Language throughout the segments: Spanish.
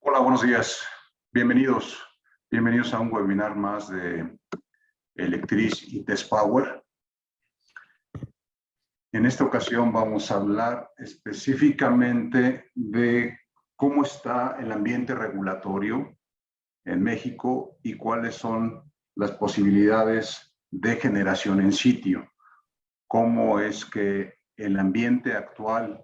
Hola, buenos días. Bienvenidos. Bienvenidos a un webinar más de Electris y Test-Power. En esta ocasión vamos a hablar específicamente de cómo está el ambiente regulatorio en México y cuáles son las posibilidades de generación en sitio. Cómo es que el ambiente actual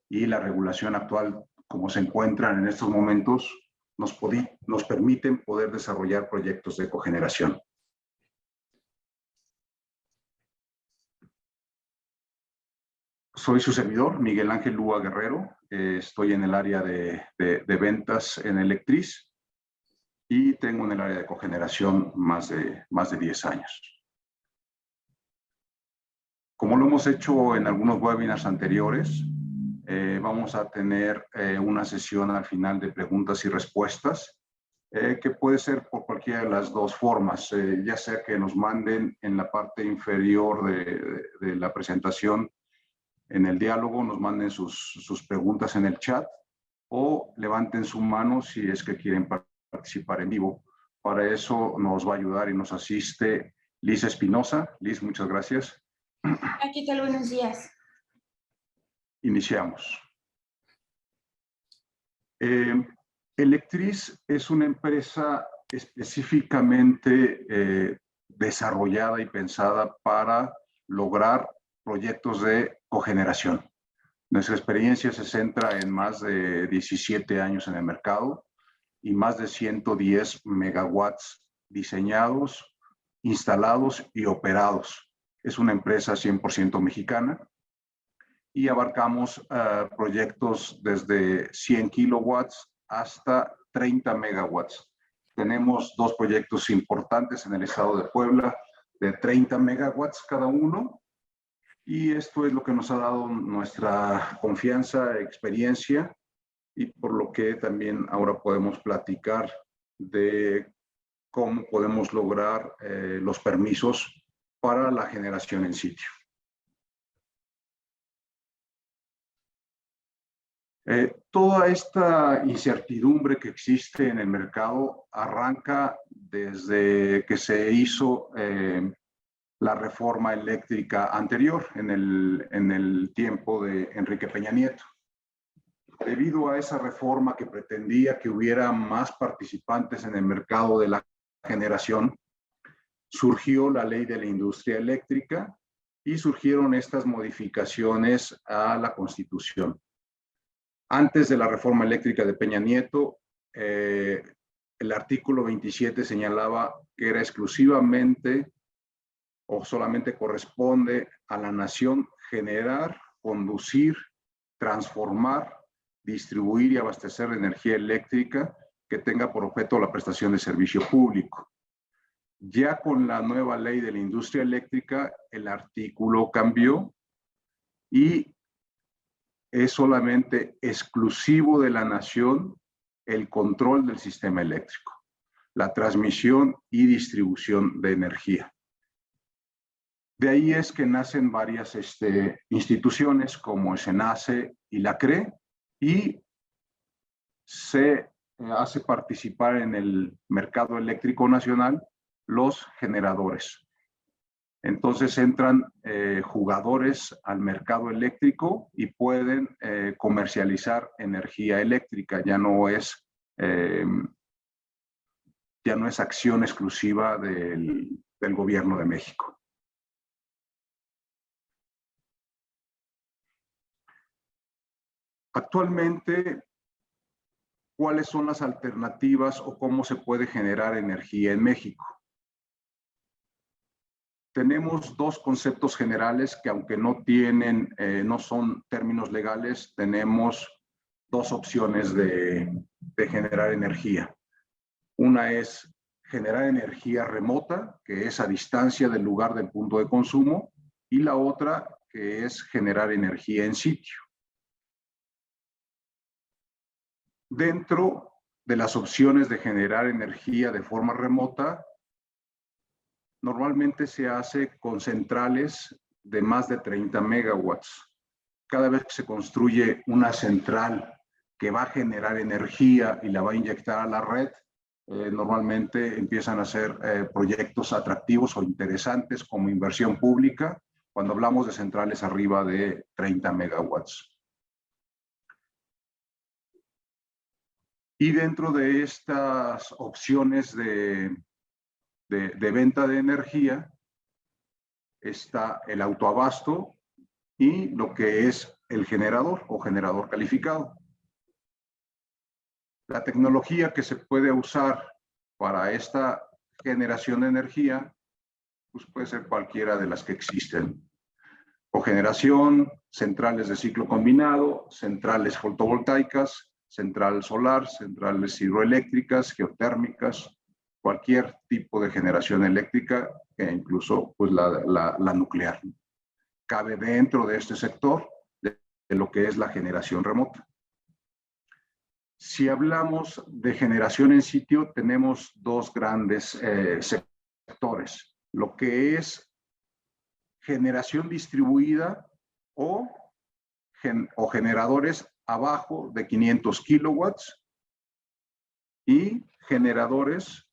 y la regulación actual, como se encuentran en estos momentos, nos permiten poder desarrollar proyectos de cogeneración. Soy su servidor, Miguel Ángel Lúa Guerrero. Estoy en el área de ventas en Electris y tengo en el área de cogeneración más de 10 años. Como lo hemos hecho en algunos webinars anteriores, vamos a tener una sesión al final de preguntas y respuestas, que puede ser por cualquiera de las dos formas, ya sea que nos manden en la parte inferior de la presentación, en el diálogo, nos manden sus preguntas en el chat o levanten su mano si es que quieren participar en vivo. Para eso nos va a ayudar y nos asiste Liz Espinosa. Liz, muchas gracias. ¿Qué tal? Buenos días. Iniciamos. Electris es una empresa específicamente desarrollada y pensada para lograr proyectos de cogeneración. Nuestra experiencia se centra en más de 17 años en el mercado y más de 110 megawatts diseñados, instalados y operados. Es una empresa 100% mexicana y abarcamos proyectos desde 100 kilowatts hasta 30 megawatts. Tenemos dos proyectos importantes en el estado de Puebla de 30 megawatts cada uno, y esto es lo que nos ha dado nuestra confianza, experiencia, y por lo que también ahora podemos platicar de cómo podemos lograr los permisos para la generación en sitio. Toda esta incertidumbre que existe en el mercado arranca desde que se hizo la reforma eléctrica anterior, en el tiempo de Enrique Peña Nieto. Debido a esa reforma que pretendía que hubiera más participantes en el mercado de la generación, surgió la ley de la industria eléctrica y surgieron estas modificaciones a la Constitución. Antes de la reforma eléctrica de Peña Nieto, el artículo 27 señalaba que era exclusivamente o solamente corresponde a la nación generar, conducir, transformar, distribuir y abastecer de energía eléctrica que tenga por objeto la prestación de servicio público. Ya con la nueva ley de la industria eléctrica, el artículo cambió y es solamente exclusivo de la nación el control del sistema eléctrico, la transmisión y distribución de energía. De ahí es que nacen varias instituciones como SENACE y la CRE, y se hace participar en el mercado eléctrico nacional los generadores. Entonces entran jugadores al mercado eléctrico y pueden comercializar energía eléctrica. Ya no es acción exclusiva del gobierno de México. Actualmente, ¿cuáles son las alternativas o cómo se puede generar energía en México? Tenemos dos conceptos generales que, aunque no son términos legales, tenemos dos opciones de generar energía. Una es generar energía remota, que es a distancia del lugar del punto de consumo, y la otra que es generar energía en sitio. Dentro de las opciones de generar energía de forma remota, normalmente se hace con centrales de más de 30 megawatts. Cada vez que se construye una central que va a generar energía y la va a inyectar a la red, normalmente empiezan a ser proyectos atractivos o interesantes como inversión pública cuando hablamos de centrales arriba de 30 megawatts. Y dentro de estas opciones de venta de energía está el autoabasto y lo que es el generador o generador calificado. La tecnología que se puede usar para esta generación de energía pues puede ser cualquiera de las que existen. Cogeneración, centrales de ciclo combinado, centrales fotovoltaicas, central solar, centrales hidroeléctricas, geotérmicas, cualquier tipo de generación eléctrica e incluso pues, la nuclear. Cabe dentro de este sector de lo que es la generación remota. Si hablamos de generación en sitio, tenemos dos grandes sectores. Lo que es generación distribuida o generadores abajo de 500 kilowatts y generadores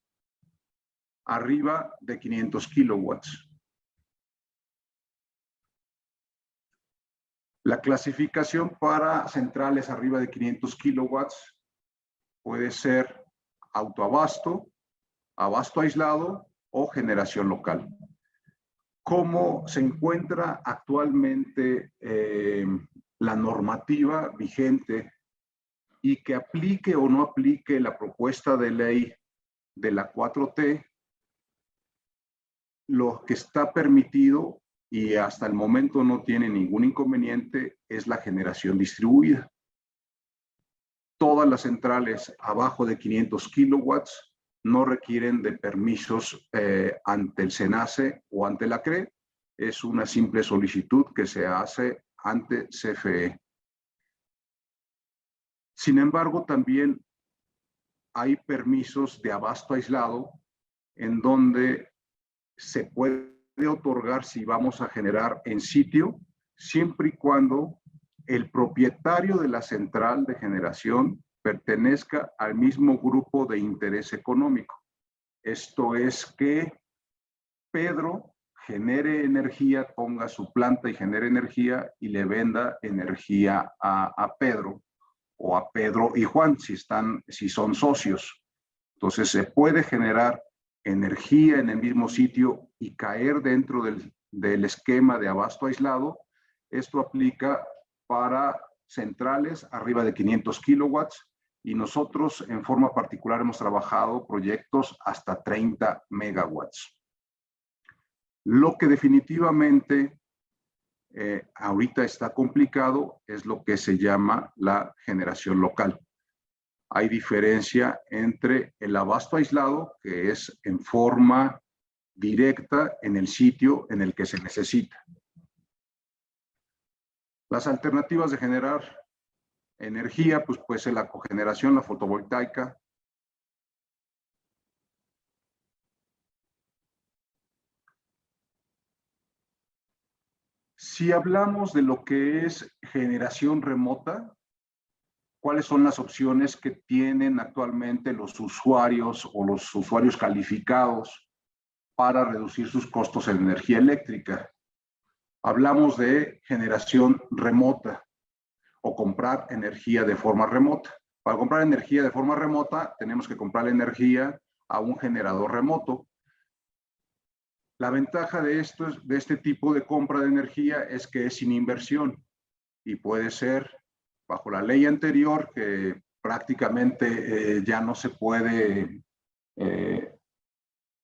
arriba de 500 kilowatts. La clasificación para centrales arriba de 500 kilowatts puede ser autoabasto, abasto aislado o generación local. ¿Cómo se encuentra actualmente la normativa vigente y que aplique o no aplique la propuesta de ley de la 4T? Lo que está permitido y hasta el momento no tiene ningún inconveniente es la generación distribuida. Todas las centrales abajo de 500 kilowatts no requieren de permisos ante el SENACE o ante la CRE. Es una simple solicitud que se hace ante CFE. Sin embargo, también hay permisos de abasto aislado en donde se puede otorgar si vamos a generar en sitio, siempre y cuando el propietario de la central de generación pertenezca al mismo grupo de interés económico. Esto es que Pedro genere energía, ponga su planta y genere energía y le venda energía a Pedro o a Pedro y Juan si son socios. Entonces se puede generar energía en el mismo sitio y caer dentro del esquema de abasto aislado. Esto aplica para centrales arriba de 500 kilowatts y nosotros en forma particular hemos trabajado proyectos hasta 30 megawatts. Lo que definitivamente ahorita está complicado es lo que se llama la generación local. Hay diferencia entre el abasto aislado, que es en forma directa en el sitio en el que se necesita. Las alternativas de generar energía, pues puede ser la cogeneración, la fotovoltaica. Si hablamos de lo que es generación remota, ¿cuáles son las opciones que tienen actualmente los usuarios o los usuarios calificados para reducir sus costos en energía eléctrica? Hablamos de generación remota o comprar energía de forma remota. Para comprar energía de forma remota, tenemos que comprar la energía a un generador remoto. La ventaja de este tipo de compra de energía es que es sin inversión y puede ser bajo la ley anterior que prácticamente ya no se puede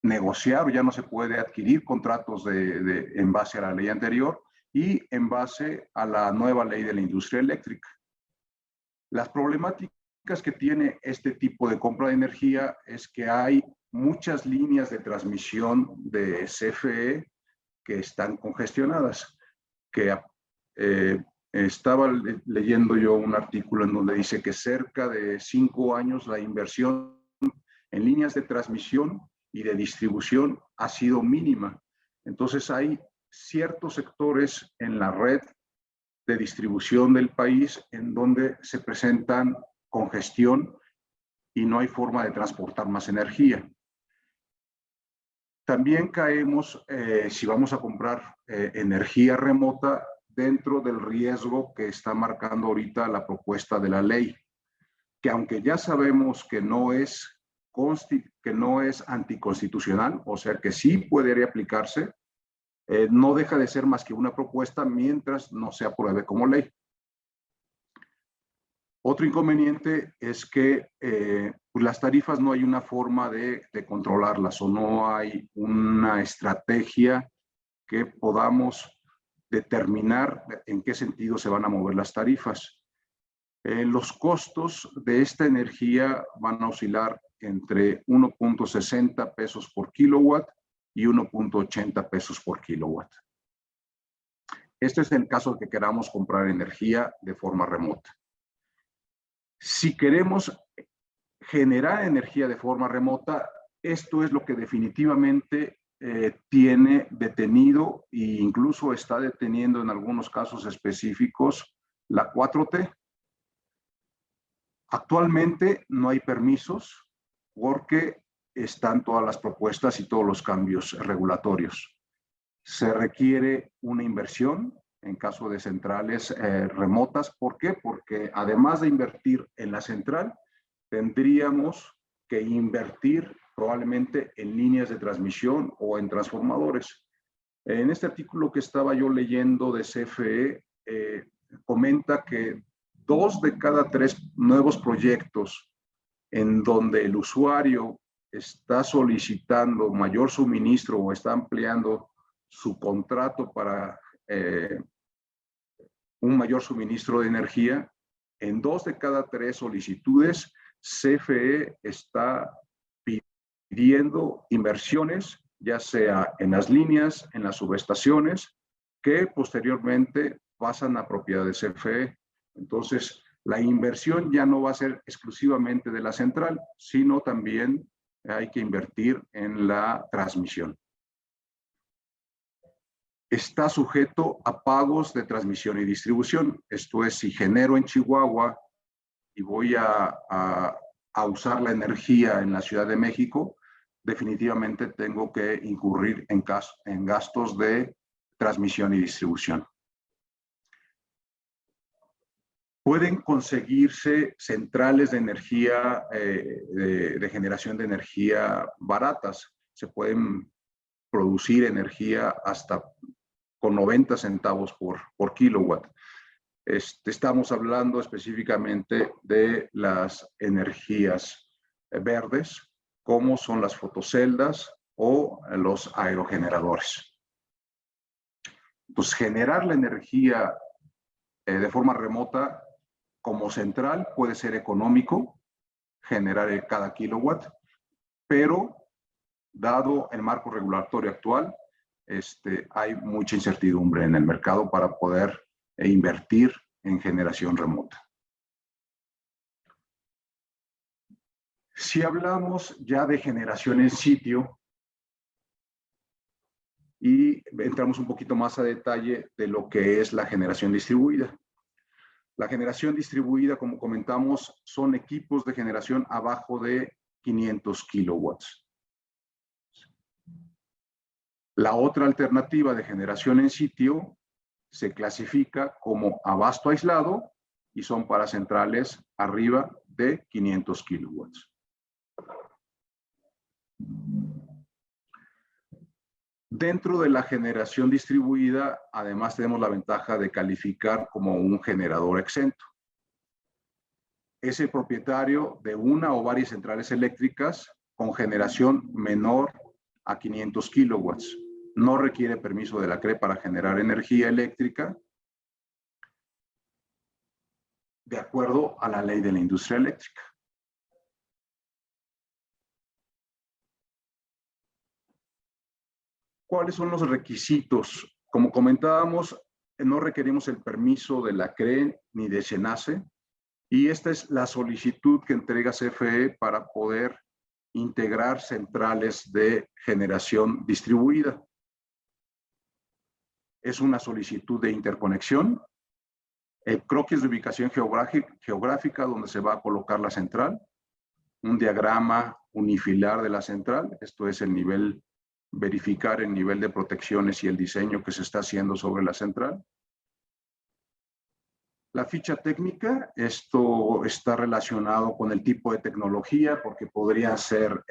negociar o ya no se puede adquirir contratos en base a la ley anterior y en base a la nueva ley de la industria eléctrica. Las problemáticas que tiene este tipo de compra de energía es que hay muchas líneas de transmisión de CFE que están congestionadas, que estaba leyendo yo un artículo en donde dice que cerca de 5 años la inversión en líneas de transmisión y de distribución ha sido mínima. Entonces hay ciertos sectores en la red de distribución del país en donde se presentan congestión y no hay forma de transportar más energía. También caemos, si vamos a comprar energía remota, dentro del riesgo que está marcando ahorita la propuesta de la ley, que aunque ya sabemos que no es anticonstitucional, o sea que sí podría aplicarse, no deja de ser más que una propuesta mientras no se apruebe como ley. Otro inconveniente es que pues las tarifas no hay una forma de controlarlas o no hay una estrategia que podamos determinar en qué sentido se van a mover las tarifas. Los costos de esta energía van a oscilar entre 1.60 pesos por kilowatt y 1.80 pesos por kilowatt. Este es el caso de que queramos comprar energía de forma remota. Si queremos generar energía de forma remota, esto es lo que definitivamente tiene detenido e incluso está deteniendo en algunos casos específicos la 4T. Actualmente no hay permisos porque están todas las propuestas y todos los cambios regulatorios. Se requiere una inversión en caso de centrales remotas. ¿Por qué? Porque además de invertir en la central, tendríamos que invertir probablemente en líneas de transmisión o en transformadores. En este artículo que estaba yo leyendo de CFE, comenta que 2 de cada 3 nuevos proyectos en donde el usuario está solicitando mayor suministro o está ampliando su contrato para un mayor suministro de energía, en 2 de cada 3 solicitudes, CFE está pidiendo inversiones, ya sea en las líneas, en las subestaciones, que posteriormente pasan a propiedad de CFE. Entonces, la inversión ya no va a ser exclusivamente de la central, sino también hay que invertir en la transmisión. Está sujeto a pagos de transmisión y distribución. Esto es, si genero en Chihuahua y voy a usar la energía en la Ciudad de México, definitivamente tengo que incurrir en gastos de transmisión y distribución. Pueden conseguirse centrales de energía, de generación de energía baratas. Se pueden producir energía hasta con 90 centavos por kilowatt. Estamos hablando específicamente de las energías verdes, como son las fotoceldas o los aerogeneradores. Pues generar la energía de forma remota como central puede ser económico, generar cada kilowatt, pero dado el marco regulatorio actual, hay mucha incertidumbre en el mercado para poder invertir en generación remota. Si hablamos ya de generación en sitio y entramos un poquito más a detalle de lo que es la generación distribuida. La generación distribuida, como comentamos, son equipos de generación abajo de 500 kilowatts. La otra alternativa de generación en sitio se clasifica como abasto aislado y son para centrales arriba de 500 kilowatts. Dentro de la generación distribuida, además tenemos la ventaja de calificar como un generador exento. Es el propietario de una o varias centrales eléctricas con generación menor a 500 kilowatts. No requiere permiso de la CRE para generar energía eléctrica, de acuerdo a la ley de la industria eléctrica. ¿Cuáles son los requisitos? Como comentábamos, no requerimos el permiso de la CRE ni de SENACE, y esta es la solicitud que entrega CFE para poder integrar centrales de generación distribuida. Es una solicitud de interconexión el croquis de ubicación geográfica donde se va a colocar la central, un diagrama unifilar de la central, esto es el nivel, verificar el nivel de protecciones y el diseño que se está haciendo sobre la central. La ficha técnica, esto está relacionado con el tipo de tecnología, porque podrían ser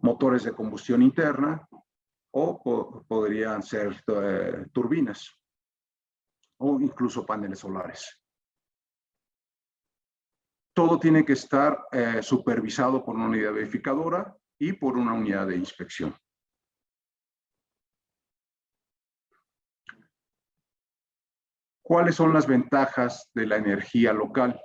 motores de combustión interna o podrían ser turbinas o incluso paneles solares. Todo tiene que estar supervisado por una unidad verificadora y por una unidad de inspección. ¿Cuáles son las ventajas de la energía local?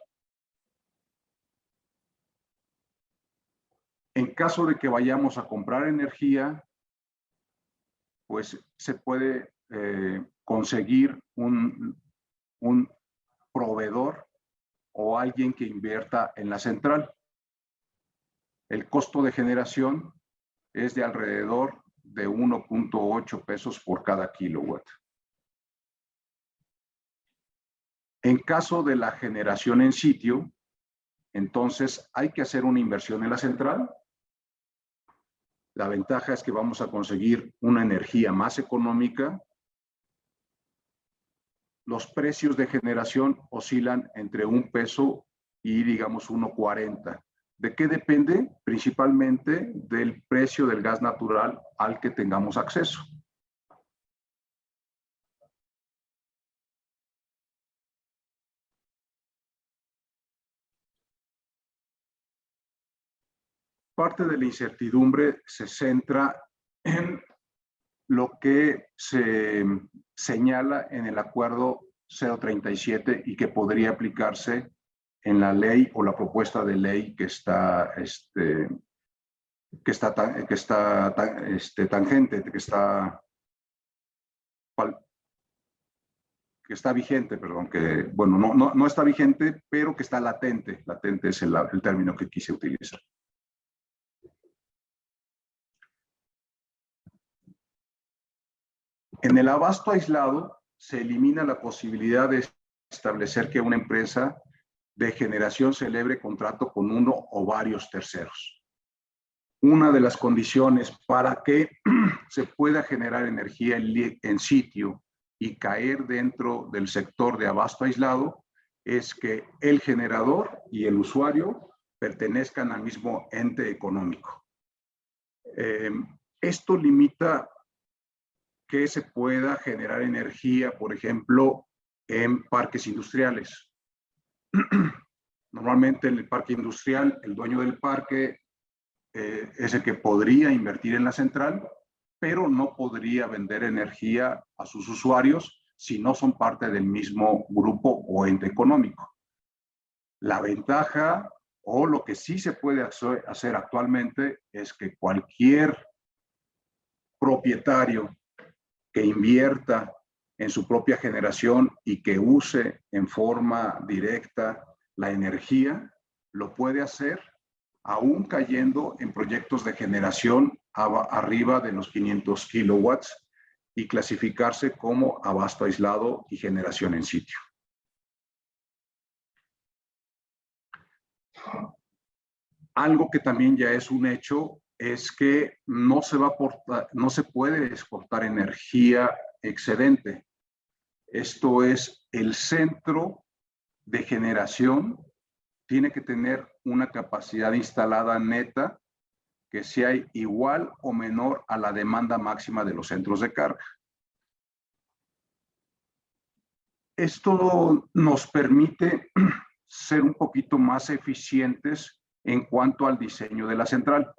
En caso de que vayamos a comprar energía, pues se puede conseguir un proveedor o alguien que invierta en la central. El costo de generación es de alrededor de 1.8 pesos por cada kilowatt. En caso de la generación en sitio, entonces hay que hacer una inversión en la central. La ventaja es que vamos a conseguir una energía más económica. Los precios de generación oscilan entre 1 peso y, digamos, 1.40. ¿De qué depende? Principalmente del precio del gas natural al que tengamos acceso. Parte de la incertidumbre se centra en lo que se señala en el acuerdo 037 y que podría aplicarse en la ley o la propuesta de ley que está tangente, que está vigente, perdón, que, bueno, no está vigente, pero que está latente. Latente es el término que quise utilizar. En el abasto aislado se elimina la posibilidad de establecer que una empresa de generación celebre contrato con uno o varios terceros. Una de las condiciones para que se pueda generar energía en sitio y caer dentro del sector de abasto aislado es que el generador y el usuario pertenezcan al mismo ente económico. Esto limita que se pueda generar energía, por ejemplo, en parques industriales. Normalmente en el parque industrial, el dueño del parque es el que podría invertir en la central, pero no podría vender energía a sus usuarios si no son parte del mismo grupo o ente económico. La ventaja o lo que sí se puede hacer actualmente es que cualquier propietario que invierta en su propia generación y que use en forma directa la energía, lo puede hacer aún cayendo en proyectos de generación arriba de los 500 kilowatts y clasificarse como abasto aislado y generación en sitio. Algo que también ya es un hecho es que no se puede exportar energía excedente. Esto es, el centro de generación tiene que tener una capacidad instalada neta que sea igual o menor a la demanda máxima de los centros de carga. Esto nos permite ser un poquito más eficientes en cuanto al diseño de la central.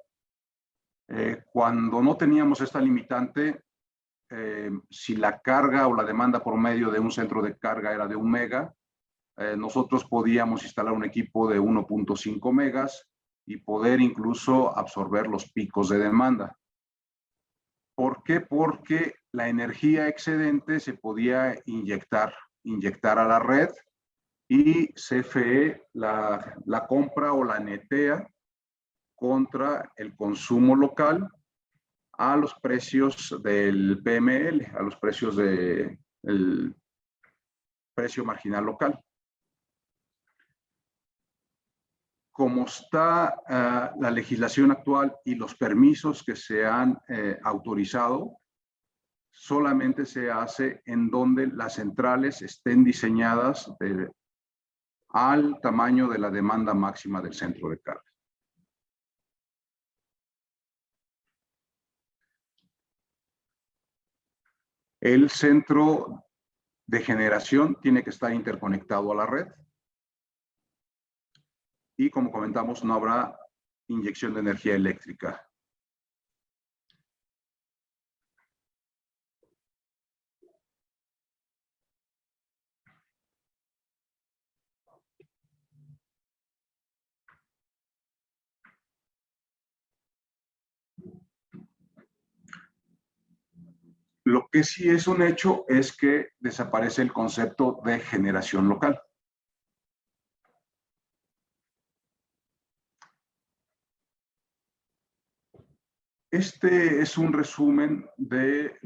Cuando no teníamos esta limitante, si la carga o la demanda por medio de un centro de carga era de 1 mega, nosotros podíamos instalar un equipo de 1.5 megas y poder incluso absorber los picos de demanda. ¿Por qué? Porque la energía excedente se podía inyectar a la red y CFE la compra o la netea contra el consumo local a los precios del PML, a los precios precio marginal local. Como está la legislación actual y los permisos que se han autorizado, solamente se hace en donde las centrales estén diseñadas al tamaño de la demanda máxima del centro de carga. El centro de generación tiene que estar interconectado a la red. Y como comentamos, no habrá inyección de energía eléctrica. Lo que sí es un hecho es que desaparece el concepto de generación local. Este es un resumen de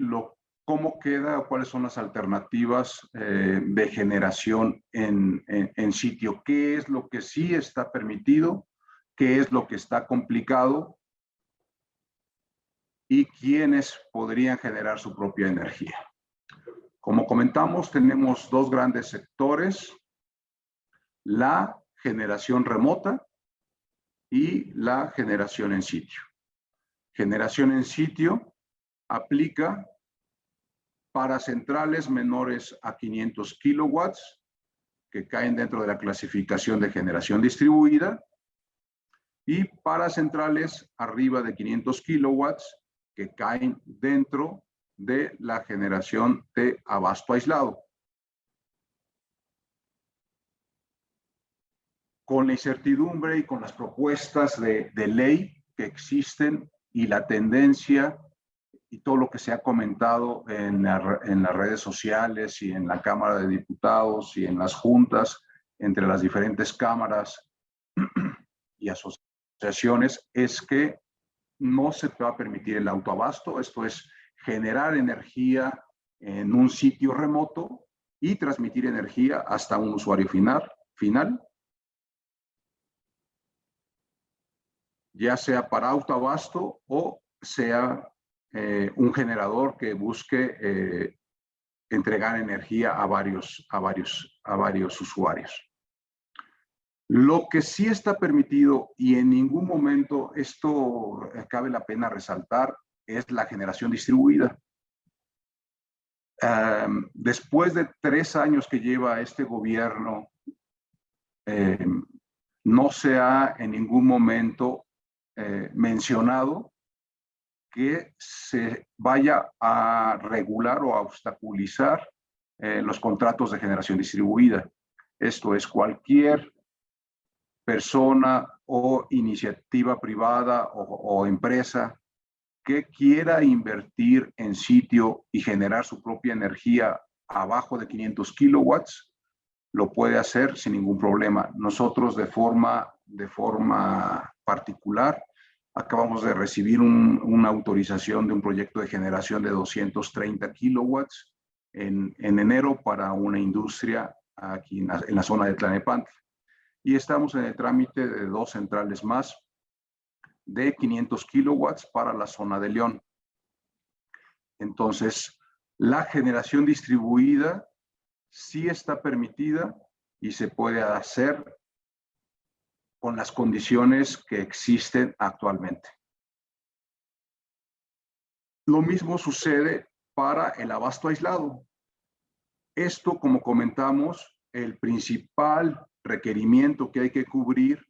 cómo queda o cuáles son las alternativas de generación en sitio. ¿Qué es lo que sí está permitido? ¿Qué es lo que está complicado? ¿Y quiénes podrían generar su propia energía? Como comentamos, tenemos dos grandes sectores: la generación remota y la generación en sitio. Generación en sitio aplica para centrales menores a 500 kilowatts, que caen dentro de la clasificación de generación distribuida, y para centrales arriba de 500 kilowatts, que caen dentro de la generación de abasto aislado. Con la incertidumbre y con las propuestas de ley que existen y la tendencia y todo lo que se ha comentado en las redes sociales y en la Cámara de Diputados y en las juntas entre las diferentes cámaras y asociaciones, es que no se va a permitir el autoabasto. Esto es generar energía en un sitio remoto y transmitir energía hasta un usuario final, ya sea para autoabasto o sea un generador que busque entregar energía a varios usuarios. Lo que sí está permitido, y en ningún momento esto cabe la pena resaltar, es la generación distribuida. Después de 3 años que lleva este gobierno, no se ha en ningún momento mencionado que se vaya a regular o a obstaculizar los contratos de generación distribuida. Esto es, cualquier persona o iniciativa privada o empresa que quiera invertir en sitio y generar su propia energía abajo de 500 kilowatts, lo puede hacer sin ningún problema. Nosotros de forma particular acabamos de recibir una autorización de un proyecto de generación de 230 kilowatts en enero para una industria aquí en la zona de Tlalnepantla. Y estamos en el trámite de 2 centrales más de 500 kilowatts para la zona de León. Entonces, la generación distribuida sí está permitida y se puede hacer con las condiciones que existen actualmente. Lo mismo sucede para el abasto aislado. Esto, como comentamos, el principal requerimiento que hay que cubrir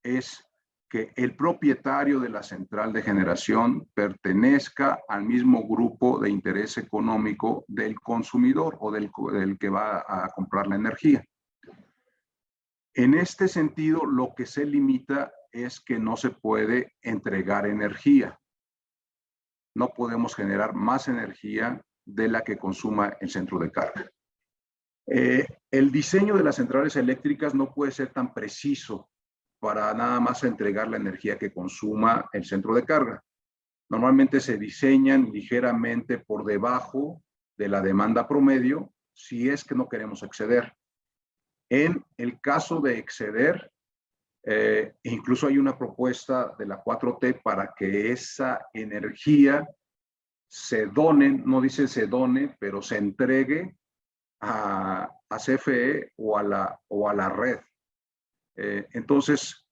es que el propietario de la central de generación pertenezca al mismo grupo de interés económico del consumidor o del que va a comprar la energía. En este sentido, lo que se limita es que no se puede entregar energía. No podemos generar más energía de la que consuma el centro de carga. El diseño de las centrales eléctricas no puede ser tan preciso para nada más entregar la energía que consuma el centro de carga. Normalmente se diseñan ligeramente por debajo de la demanda promedio si es que no queremos exceder. En el caso de exceder, incluso hay una propuesta de la 4T para que esa energía se done, no dice se done, pero se entregue a CFE o a la red. Entonces,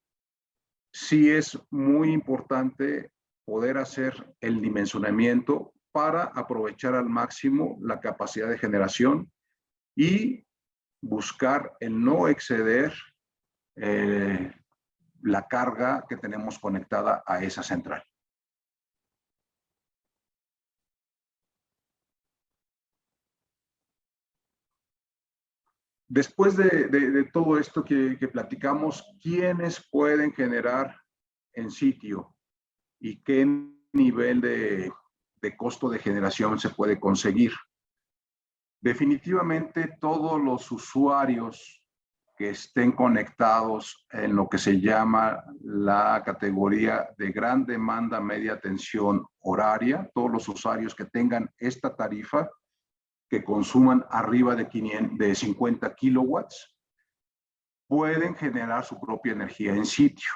sí es muy importante poder hacer el dimensionamiento para aprovechar al máximo la capacidad de generación y buscar el no exceder la carga que tenemos conectada a esa central. Después de todo esto que platicamos, ¿quiénes pueden generar en sitio y qué nivel de costo de generación se puede conseguir? Definitivamente todos los usuarios que estén conectados en lo que se llama la categoría de gran demanda, media tensión horaria, todos los usuarios que tengan esta tarifa, que consuman arriba de 50 kilowatts, pueden generar su propia energía en sitio.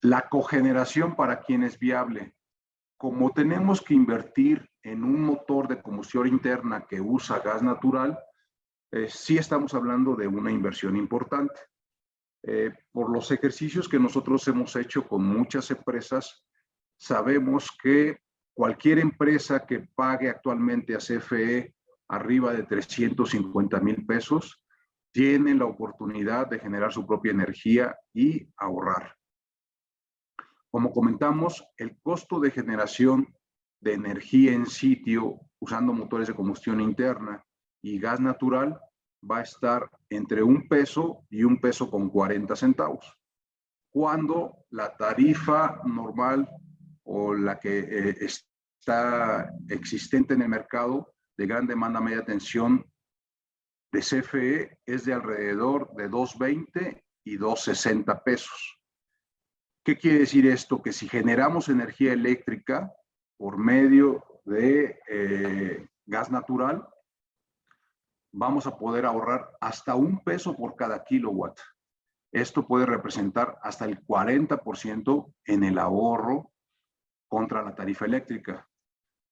La cogeneración, para quien es viable, como tenemos que invertir en un motor de combustión interna que usa gas natural, sí estamos hablando de una inversión importante. Por los ejercicios que nosotros hemos hecho con muchas empresas, sabemos que cualquier empresa que pague actualmente a CFE arriba de 350,000 pesos tiene la oportunidad de generar su propia energía y ahorrar. Como comentamos, el costo de generación de energía en sitio usando motores de combustión interna y gas natural va a estar entre $1 y $1.40, cuando la tarifa normal o la que está existente en el mercado de gran demanda media tensión de CFE es de alrededor de $2.20 y $2.60. ¿Qué quiere decir esto? Que si generamos energía eléctrica por medio de gas natural, vamos a poder ahorrar hasta $1 por cada kilowatt. Esto puede representar hasta el 40% en el ahorro contra la tarifa eléctrica.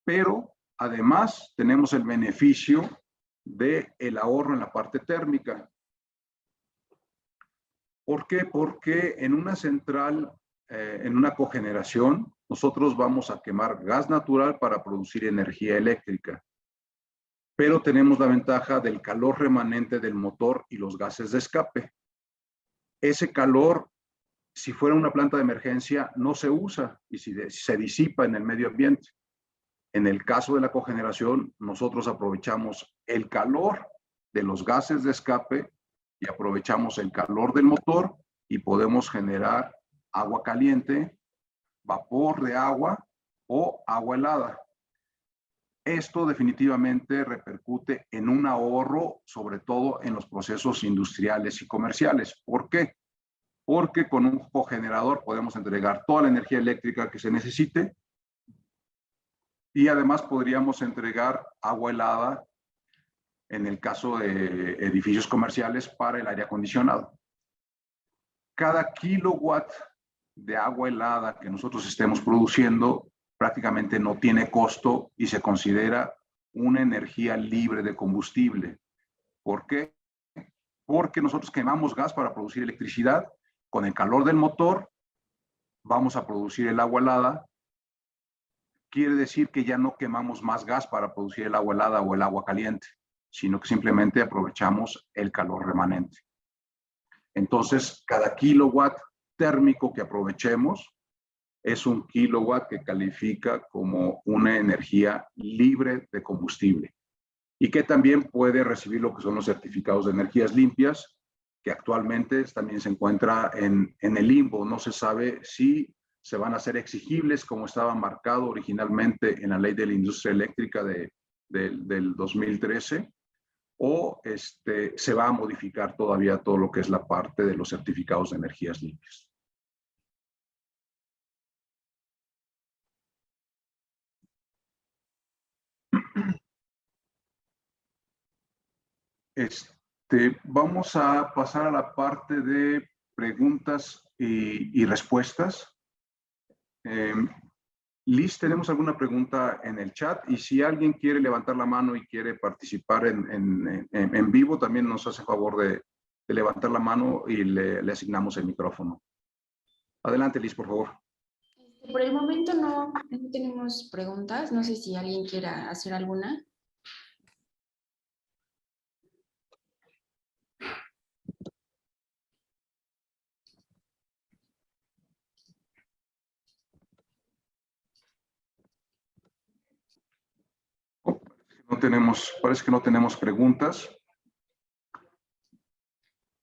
Pero además tenemos el beneficio del ahorro en la parte térmica. ¿Por qué? Porque en una central, en una cogeneración, nosotros vamos a quemar gas natural para producir energía eléctrica. Pero tenemos la ventaja del calor remanente del motor y los gases de escape. Ese calor, si fuera una planta de emergencia, no se usa y se disipa en el medio ambiente. En el caso de la cogeneración, nosotros aprovechamos el calor de los gases de escape y aprovechamos el calor del motor y podemos generar agua caliente, vapor de agua o agua helada. Esto definitivamente repercute en un ahorro, sobre todo en los procesos industriales y comerciales. ¿Por qué? Porque con un cogenerador podemos entregar toda la energía eléctrica que se necesite y además podríamos entregar agua helada en el caso de edificios comerciales para el aire acondicionado. Cada kilowatt de agua helada que nosotros estemos produciendo prácticamente no tiene costo y se considera una energía libre de combustible. ¿Por qué? Porque nosotros quemamos gas para producir electricidad. Con el calor del motor vamos a producir el agua helada. Quiere decir que ya no quemamos más gas para producir el agua helada o el agua caliente, sino que simplemente aprovechamos el calor remanente. Entonces, cada kilowatt térmico que aprovechemos es un kilowatt que califica como una energía libre de combustible y que también puede recibir lo que son los certificados de energías limpias, que actualmente también se encuentra en el limbo. No se sabe si se van a hacer exigibles como estaba marcado originalmente en la ley de la industria eléctrica del 2013 o se va a modificar todavía todo lo que es la parte de los certificados de energías limpias. Vamos a pasar a la parte de preguntas y respuestas. Liz, ¿tenemos alguna pregunta en el chat? Y si alguien quiere levantar la mano y quiere participar en vivo, también nos hace favor de levantar la mano y le asignamos el micrófono. Adelante, Liz, por favor. Por el momento no tenemos preguntas. No sé si alguien quiera hacer alguna. Parece que no tenemos preguntas.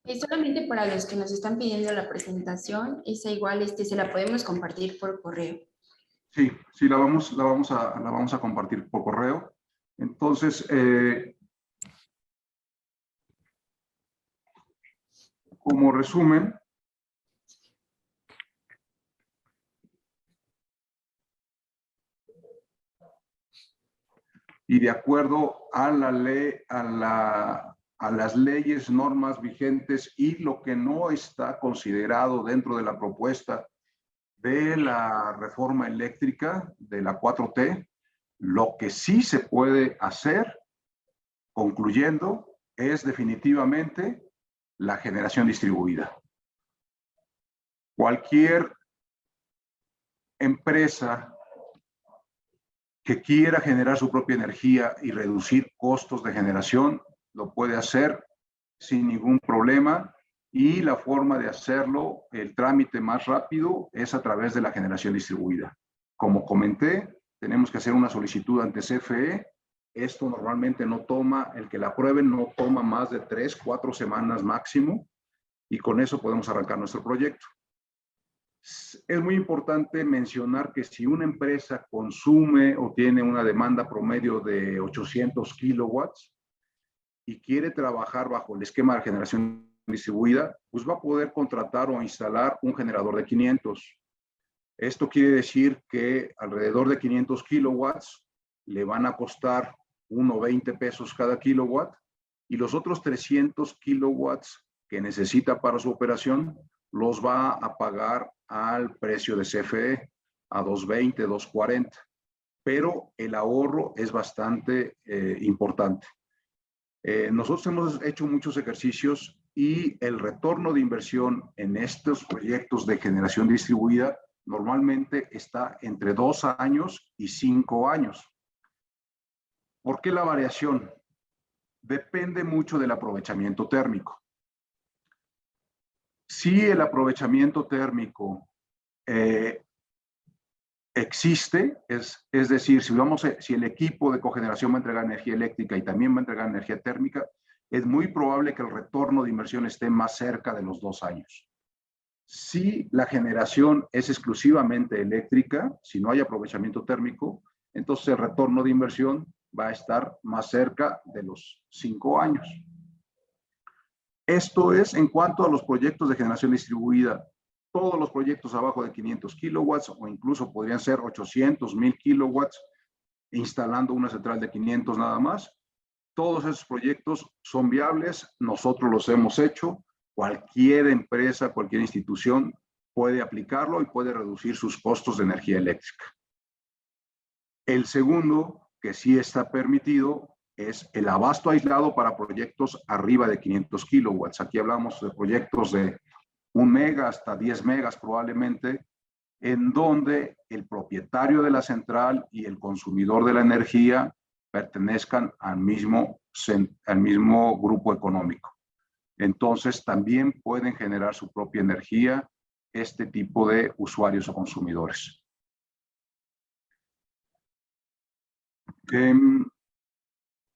Solamente para los que nos están pidiendo la presentación, esa igual se la podemos compartir por correo. Sí, la vamos a compartir por correo. Entonces, como resumen, y de acuerdo a la ley, a las leyes, normas vigentes y lo que no está considerado dentro de la propuesta de la reforma eléctrica de la 4T, lo que sí se puede hacer, concluyendo, es definitivamente la generación distribuida. Cualquier empresa que quiera generar su propia energía y reducir costos de generación, lo puede hacer sin ningún problema, y la forma de hacerlo, el trámite más rápido, es a través de la generación distribuida. Como comenté, tenemos que hacer una solicitud ante CFE. Esto normalmente no toma, el que la aprueben no toma más de 3-4 semanas máximo, y con eso podemos arrancar nuestro proyecto. Es muy importante mencionar que si una empresa consume o tiene una demanda promedio de 800 kilowatts y quiere trabajar bajo el esquema de generación distribuida, pues va a poder contratar o instalar un generador de 500. Esto quiere decir que alrededor de 500 kilowatts le van a costar 1.20 pesos cada kilowatt, y los otros 300 kilowatts que necesita para su operación los va a pagar al precio de CFE, a 2.20, 2.40. Pero el ahorro es bastante importante. Nosotros hemos hecho muchos ejercicios y el retorno de inversión en estos proyectos de generación distribuida normalmente está entre 2 años y 5 años. ¿Por qué la variación? Depende mucho del aprovechamiento térmico. Si el aprovechamiento térmico existe, es decir, si el equipo de cogeneración va a entregar energía eléctrica y también va a entregar energía térmica, es muy probable que el retorno de inversión esté más cerca de los 2 años. Si la generación es exclusivamente eléctrica, si no hay aprovechamiento térmico, entonces el retorno de inversión va a estar más cerca de los 5 años. Esto es en cuanto a los proyectos de generación distribuida. Todos los proyectos abajo de 500 kilowatts o incluso podrían ser 800, 1000 kilowatts, instalando una central de 500 nada más. Todos esos proyectos son viables, nosotros los hemos hecho, cualquier empresa, cualquier institución puede aplicarlo y puede reducir sus costos de energía eléctrica. El segundo, que sí está permitido, es el abasto aislado para proyectos arriba de 500 kilowatts. Aquí hablamos de proyectos de 1 mega hasta 10 megas probablemente, en donde el propietario de la central y el consumidor de la energía pertenezcan al mismo grupo económico. Entonces, también pueden generar su propia energía este tipo de usuarios o consumidores.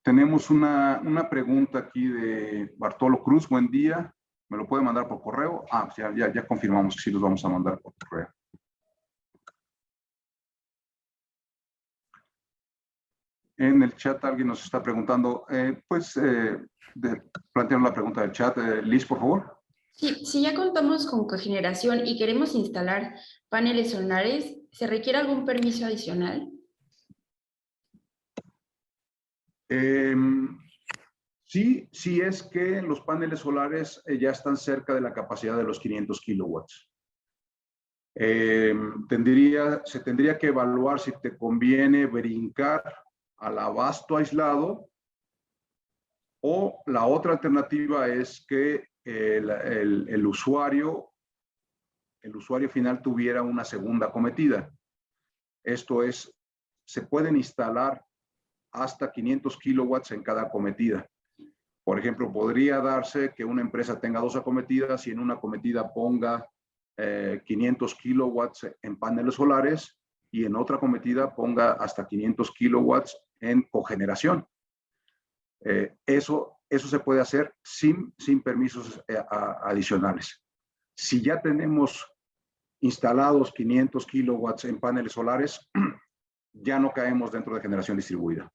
Tenemos una pregunta aquí de Bartolo Cruz. Buen día. ¿Me lo puede mandar por correo? Ya confirmamos que sí los vamos a mandar por correo. En el chat alguien nos está preguntando, plantearon la pregunta del chat. Liz, por favor. Sí, si ya contamos con cogeneración y queremos instalar paneles solares, ¿se requiere algún permiso adicional? Sí es que los paneles solares ya están cerca de la capacidad de los 500 kilowatts. Se tendría que evaluar si te conviene brincar al abasto aislado, o la otra alternativa es que el usuario final tuviera una segunda cometida. Esto es, se pueden instalar hasta 500 kilowatts en cada acometida. Por ejemplo, podría darse que una empresa tenga dos acometidas y en una acometida ponga 500 kilowatts en paneles solares y en otra acometida ponga hasta 500 kilowatts en cogeneración. Eso se puede hacer sin permisos adicionales. Si ya tenemos instalados 500 kilowatts en paneles solares, ya no caemos dentro de generación distribuida.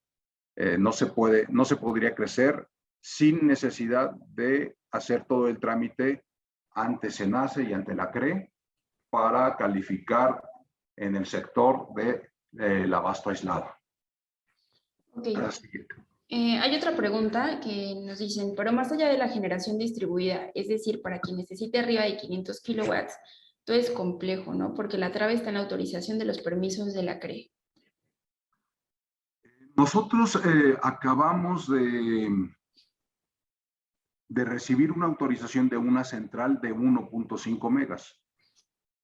No se podría crecer sin necesidad de hacer todo el trámite ante SENACE y ante la CRE para calificar en el sector del abasto aislado. Okay. Hay otra pregunta que nos dicen, pero más allá de la generación distribuida, es decir, para quien necesite arriba de 500 kilowatts, todo es complejo, ¿no? Porque la traba está en la autorización de los permisos de la CRE. Nosotros acabamos de recibir una autorización de una central de 1.5 megas.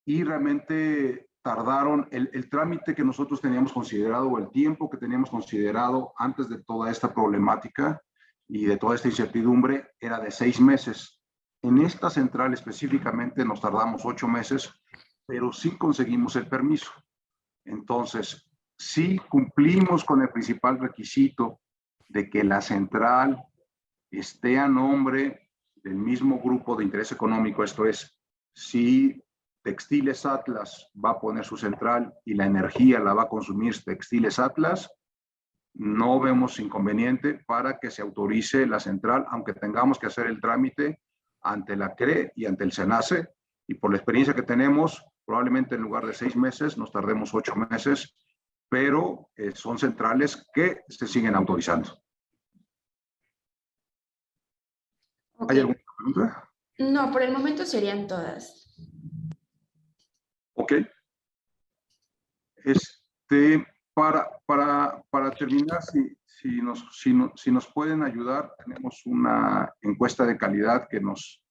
Y realmente tardaron el trámite que nosotros teníamos considerado, o el tiempo que teníamos considerado antes de toda esta problemática y de toda esta incertidumbre, era de 6 meses. En esta central específicamente nos tardamos 8 meses, pero sí conseguimos el permiso. Entonces, sí cumplimos con el principal requisito de que la central esté a nombre del mismo grupo de interés económico. Esto es, si Textiles Atlas va a poner su central y la energía la va a consumir Textiles Atlas, no vemos inconveniente para que se autorice la central, aunque tengamos que hacer el trámite ante la CRE y ante el SENACE, y por la experiencia que tenemos, probablemente en lugar de 6 meses nos tardemos 8 meses, pero son centrales que se siguen autorizando. Okay. ¿Hay alguna pregunta? No, por el momento serían todas. Ok. Para terminar, si nos pueden ayudar, tenemos una encuesta de calidad que nos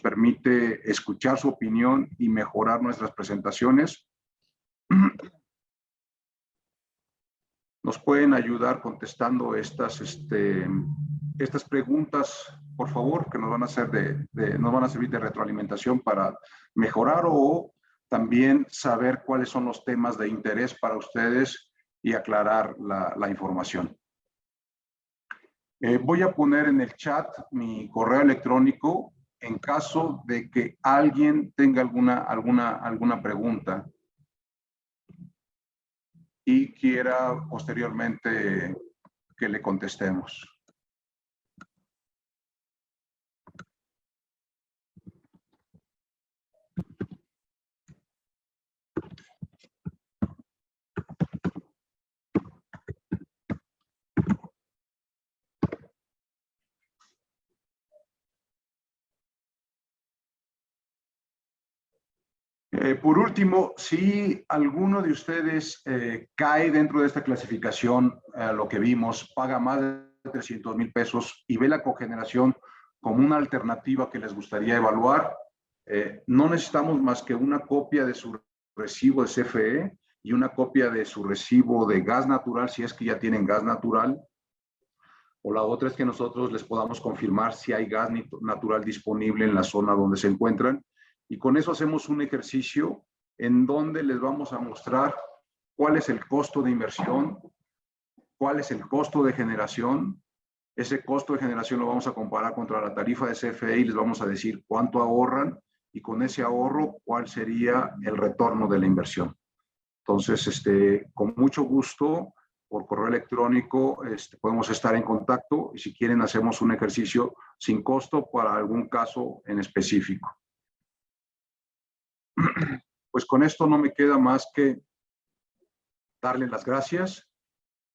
permite escuchar su opinión y mejorar nuestras presentaciones. Nos pueden ayudar contestando estas preguntas, por favor, que nos van a servir de retroalimentación para mejorar, o también saber cuáles son los temas de interés para ustedes y aclarar la información. Voy a poner en el chat mi correo electrónico en caso de que alguien tenga alguna pregunta y quiera posteriormente que le contestemos. Por último, si alguno de ustedes cae dentro de esta clasificación, lo que vimos, paga más de 300,000 pesos y ve la cogeneración como una alternativa que les gustaría evaluar, no necesitamos más que una copia de su recibo de CFE y una copia de su recibo de gas natural, si es que ya tienen gas natural. O la otra es que nosotros les podamos confirmar si hay gas natural disponible en la zona donde se encuentran. Y con eso hacemos un ejercicio en donde les vamos a mostrar cuál es el costo de inversión, cuál es el costo de generación. Ese costo de generación lo vamos a comparar contra la tarifa de CFE y les vamos a decir cuánto ahorran, y con ese ahorro, cuál sería el retorno de la inversión. Entonces, con mucho gusto, por correo electrónico, podemos estar en contacto, y si quieren hacemos un ejercicio sin costo para algún caso en específico. Pues con esto no me queda más que darles las gracias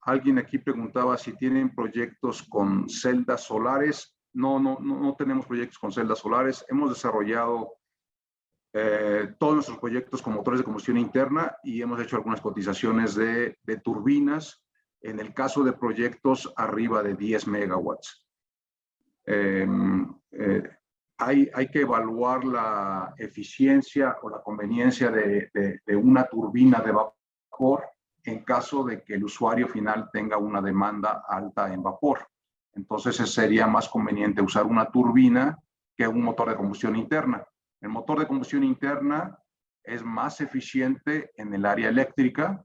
Alguien aquí preguntaba si tienen proyectos con celdas solares. No tenemos proyectos con celdas solares. Hemos desarrollado todos nuestros proyectos con motores de combustión interna y hemos hecho algunas cotizaciones de turbinas en el caso de proyectos arriba de 10 megawatts. Hay que evaluar la eficiencia o la conveniencia de una turbina de vapor en caso de que el usuario final tenga una demanda alta en vapor. Entonces sería más conveniente usar una turbina que un motor de combustión interna. El motor de combustión interna es más eficiente en el área eléctrica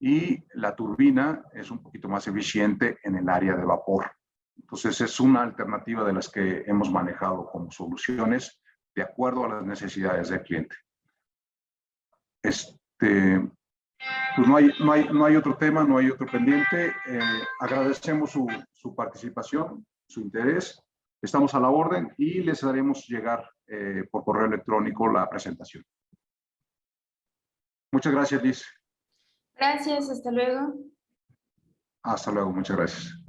y la turbina es un poquito más eficiente en el área de vapor. Entonces es una alternativa de las que hemos manejado como soluciones de acuerdo a las necesidades del cliente. Pues no hay otro tema, no hay otro pendiente. Agradecemos su participación, su interés. Estamos a la orden y les haremos llegar por correo electrónico la presentación. Muchas gracias, Liz. Gracias, hasta luego. Hasta luego, muchas gracias.